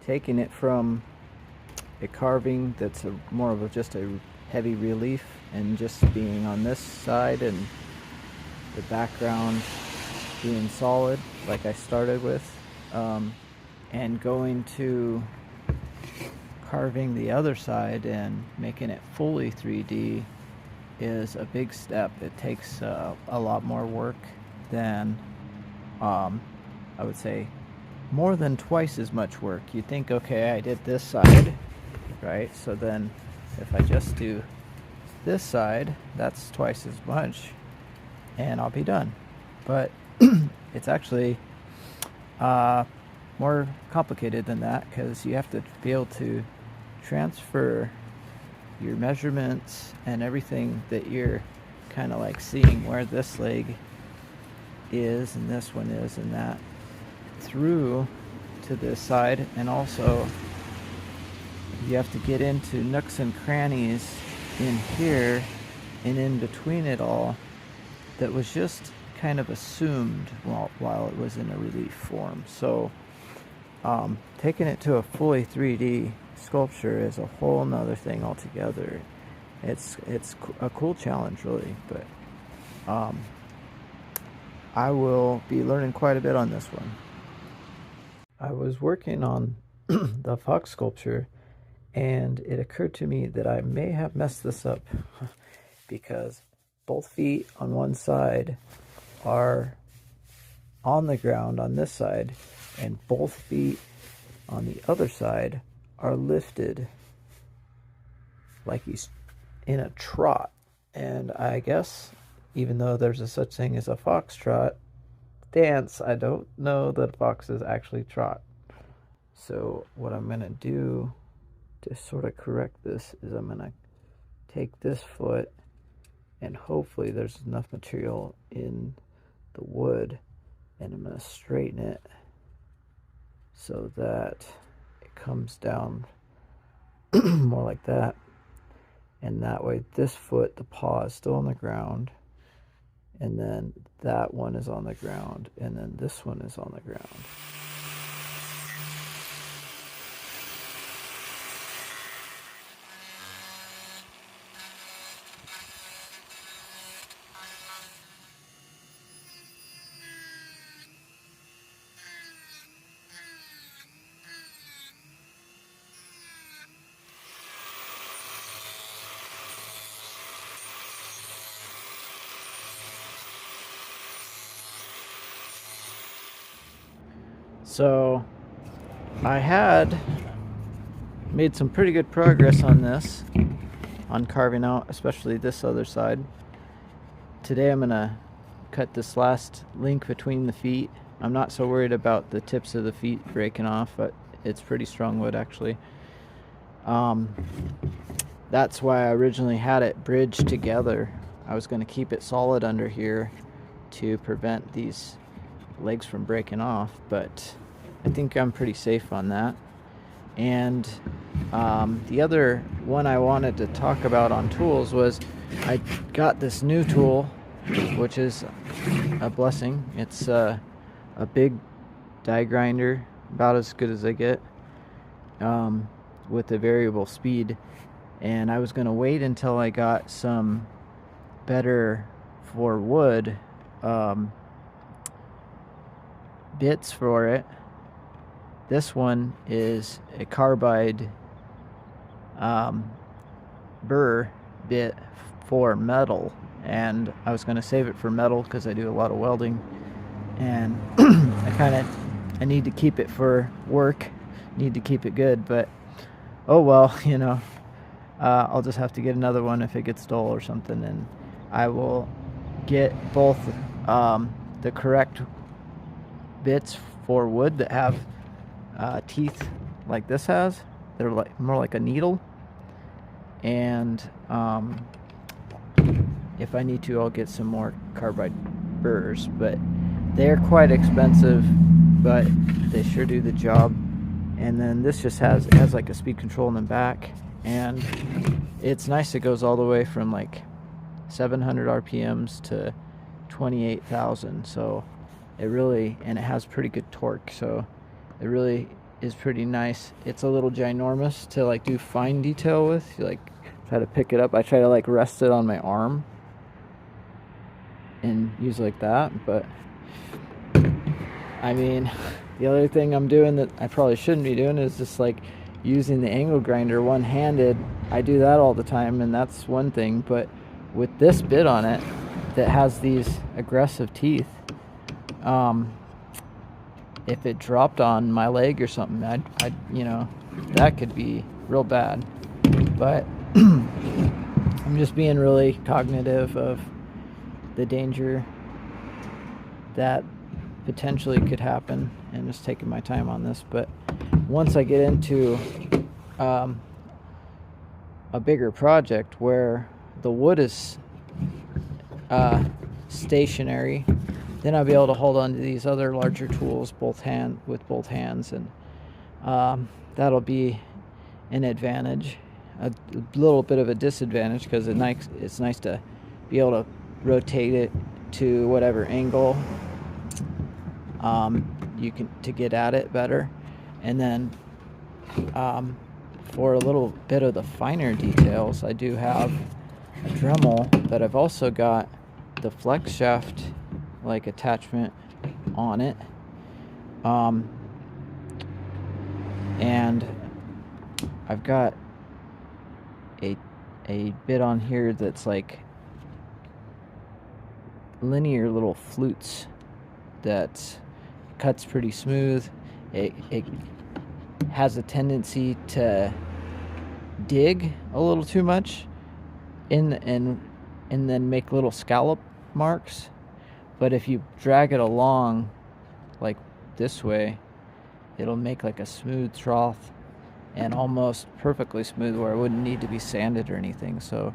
taking it from a carving that's more of just a heavy relief and just being on this side and the background being solid like I started with, and going to carving the other side and making it fully 3D is a big step. It takes a lot more work than, I would say, more than twice as much work. You think, okay, I did this side, right? So then if I just do this side, that's twice as much and I'll be done. But it's actually more complicated than that, because you have to be able to transfer your measurements and everything that you're kind of like seeing where this leg is and this one is and that through to this side. And also you have to get into nooks and crannies in here and in between it all that was just kind of assumed while it was in a relief form. So taking it to a fully 3D sculpture is a whole nother thing altogether. It's a cool challenge, really, but I will be learning quite a bit on this one. I was working on the fox sculpture, and it occurred to me that I may have messed this up because both feet on one side are on the ground on this side, and both feet on the other side are lifted like he's in a trot. And I guess even though there's a such thing as a foxtrot dance, I don't know that foxes actually trot. So what I'm going to do to sort of correct this is I'm going to take this foot, and hopefully there's enough material in the wood, and I'm going to straighten it so that it comes down more like that. And that way this foot, the paw, is still on the ground, and then that one is on the ground, and then this one is on the ground. So I had made some pretty good progress on this, on carving out especially this other side. Today I'm gonna cut this last link between the feet. I'm not so worried about the tips of the feet breaking off, but it's pretty strong wood actually. That's why I originally had it bridged together. I was going to keep it solid under here to prevent these legs from breaking off, but I think I'm pretty safe on that. And the other one I wanted to talk about on tools was I got this new tool, which is a blessing. It's a big die grinder, about as good as I get, with a variable speed. And I was going to wait until I got some better for wood bits for it. This one is a carbide burr bit for metal, and I was going to save it for metal because I do a lot of welding, and I need to keep it for work, need to keep it good, but oh well, you know, I'll just have to get another one if it gets dull or something, and I will get both the correct bits for wood that have teeth like this has. They're like more like a needle, and if I need to, I'll get some more carbide burrs, but they're quite expensive, but they sure do the job. And then this just has like a speed control in the back, and it's nice. It goes all the way from like 700 RPMs to 28,000, so it really, and it has pretty good torque, so it really is pretty nice. It's a little ginormous to like do fine detail with. You like try to pick it up. I try to like rest it on my arm and use it like that. But I mean, the other thing I'm doing that I probably shouldn't be doing is just like using the angle grinder one-handed. I do that all the time, and that's one thing. But with this bit on it that has these aggressive teeth, if it dropped on my leg or something, I'd you know, that could be real bad. But I'm just being really cognitive of the danger that potentially could happen and just taking my time on this. But once I get into a bigger project where the wood is stationary, then I'll be able to hold on to these other larger tools with both hands, and that'll be an advantage. A little bit of a disadvantage because it's nice to be able to rotate it to whatever angle you can to get at it better. And then for a little bit of the finer details, I do have a Dremel, but I've also got the flex shaft like attachment on it, and I've got a bit on here that's like linear little flutes that cuts pretty smooth. It has a tendency to dig a little too much and then make little scallop marks. But if you drag it along like this way, it'll make like a smooth trough and almost perfectly smooth where it wouldn't need to be sanded or anything. So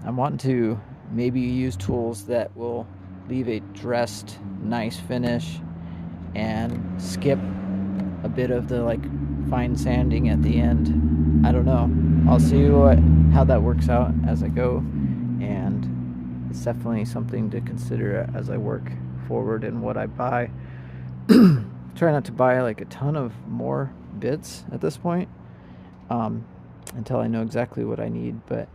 I'm wanting to maybe use tools that will leave a dressed nice finish and skip a bit of the like fine sanding at the end. I don't know. I'll see how that works out as I go, and it's definitely something to consider as I work forward in what I buy. Try not to buy like a ton of more bits at this point until I know exactly what I need. But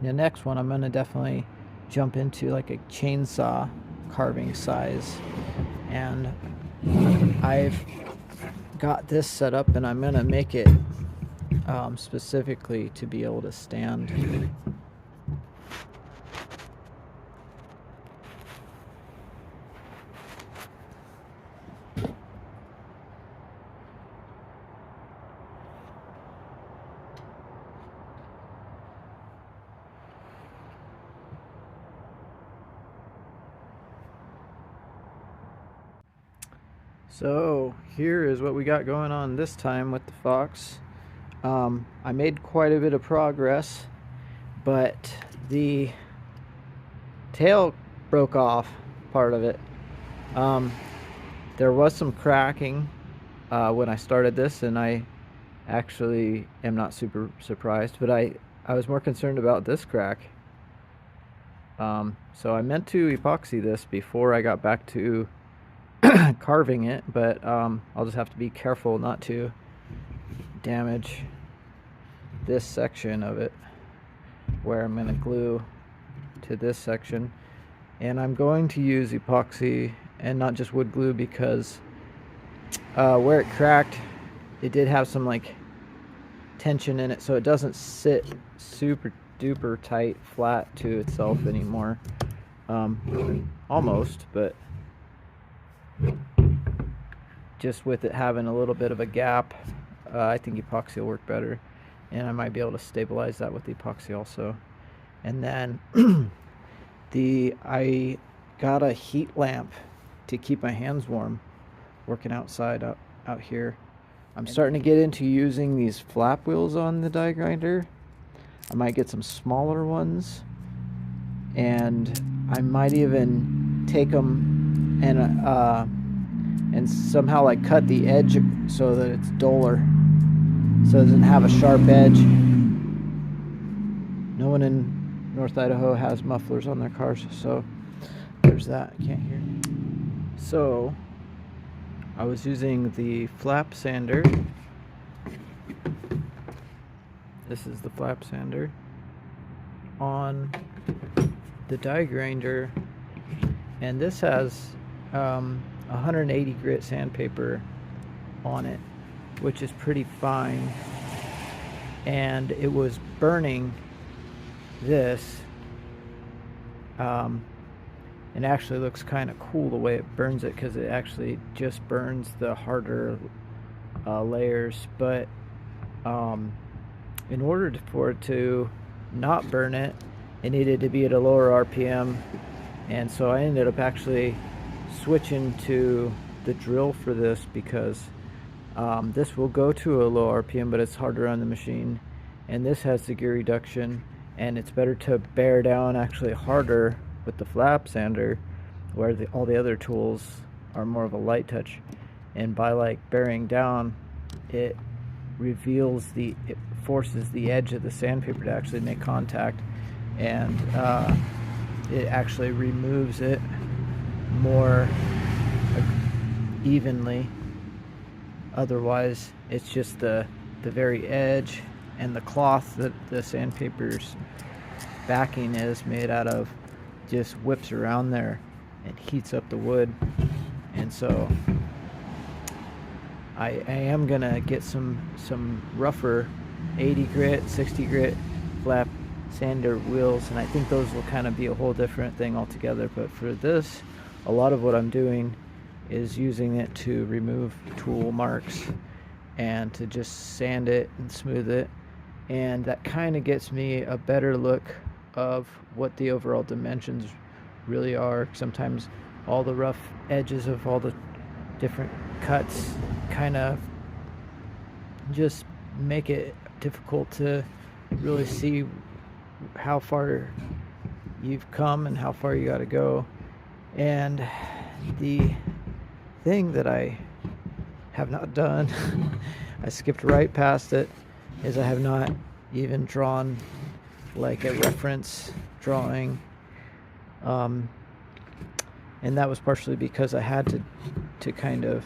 the next one, I'm going to definitely jump into like a chainsaw carving size, and I've got this set up and I'm going to make it specifically to be able to stand. So here is what we got going on this time with the Fox. I made quite a bit of progress, but the tail broke off part of it. There was some cracking when I started this, and I actually am not super surprised, but I was more concerned about this crack. So I meant to epoxy this before I got back to carving it, but I'll just have to be careful not to damage this section of it where I'm going to glue to this section. And I'm going to use epoxy and not just wood glue because where it cracked, it did have some like tension in it, so it doesn't sit super duper tight flat to itself anymore. Almost, but just with it having a little bit of a gap, I think epoxy will work better, and I might be able to stabilize that with the epoxy also. And then I got a heat lamp to keep my hands warm working outside out here. I'm starting to get into using these flap wheels on the die grinder. I might get some smaller ones, and I might even take them and somehow like cut the edge so that it's duller, so it doesn't have a sharp edge. No one in North Idaho has mufflers on their cars, so there's that. I can't hear. So I was using the flap sander. This is the flap sander on the die grinder, and this has 180 grit sandpaper on it, which is pretty fine, and it was burning this. It actually looks kind of cool the way it burns it, because it actually just burns the harder layers, but in order for it to not burn it, it needed to be at a lower RPM, and so I ended up actually switching to the drill for this, because this will go to a low RPM, but it's harder on the machine, and this has the gear reduction, and it's better to bear down actually harder with the flap sander, where all the other tools are more of a light touch. And by like bearing down, it forces the edge of the sandpaper to actually make contact, and it actually removes it more evenly. Otherwise, it's just the very edge, and the cloth that the sandpaper's backing is made out of just whips around there and heats up the wood. And so I am gonna get some rougher 80 grit, 60 grit flap sander wheels, and I think those will kind of be a whole different thing altogether. But for this, a lot of what I'm doing is using it to remove tool marks and to just sand it and smooth it, and that kind of gets me a better look of what the overall dimensions really are. Sometimes all the rough edges of all the different cuts kind of just make it difficult to really see how far you've come and how far you got to go. And the thing that I have not done, I skipped right past it, is I have not even drawn like a reference drawing, and that was partially because I had to kind of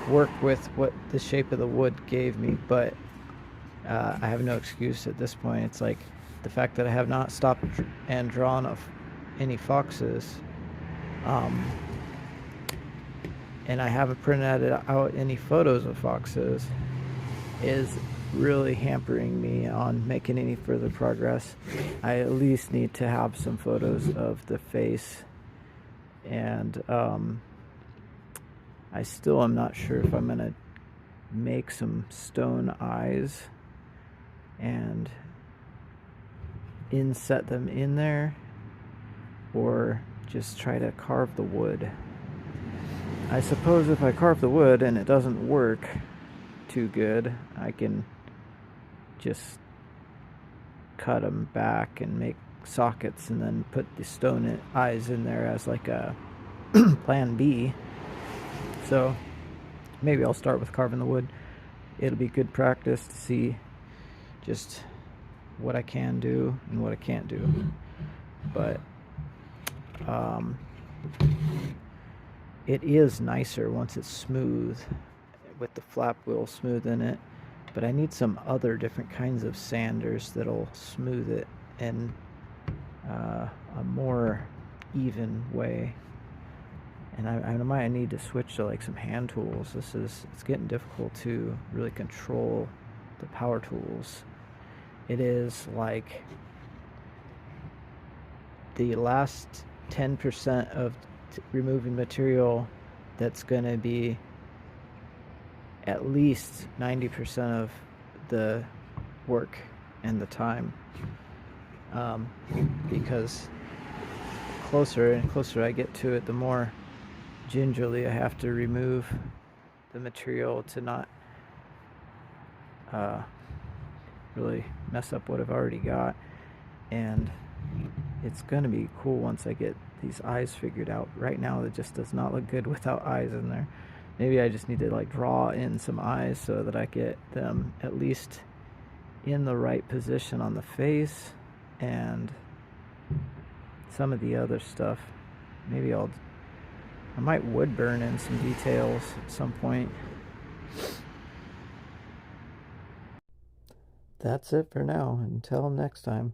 work with what the shape of the wood gave me. But I have no excuse at this point. It's like the fact that I have not stopped and drawn any foxes, and I haven't printed out any photos of foxes, is really hampering me on making any further progress. I at least need to have some photos of the face, and I still am not sure if I'm gonna make some stone eyes and inset them in there, or just try to carve the wood. I suppose if I carve the wood and it doesn't work too good, I can just cut them back and make sockets and then put the stone eyes in there as like a plan B. So maybe I'll start with carving the wood. It'll be good practice to see just what I can do and what I can't do. But it is nicer once it's smooth, with the flap wheel smooth in it. But I need some other different kinds of sanders that'll smooth it in a more even way. And I might need to switch to like some hand tools. It's getting difficult to really control the power tools. It is like the last 10% of removing material that's going to be at least 90% of the work and the time, because the closer and closer I get to it, the more gingerly I have to remove the material to not really mess up what I've already got. And it's going to be cool once I get these eyes figured out. Right now it just does not look good without eyes in there. Maybe I just need to like draw in some eyes so that I get them at least in the right position on the face, and some of the other stuff maybe I'll I might wood burn in some details at some point. That's it for now. Until next time.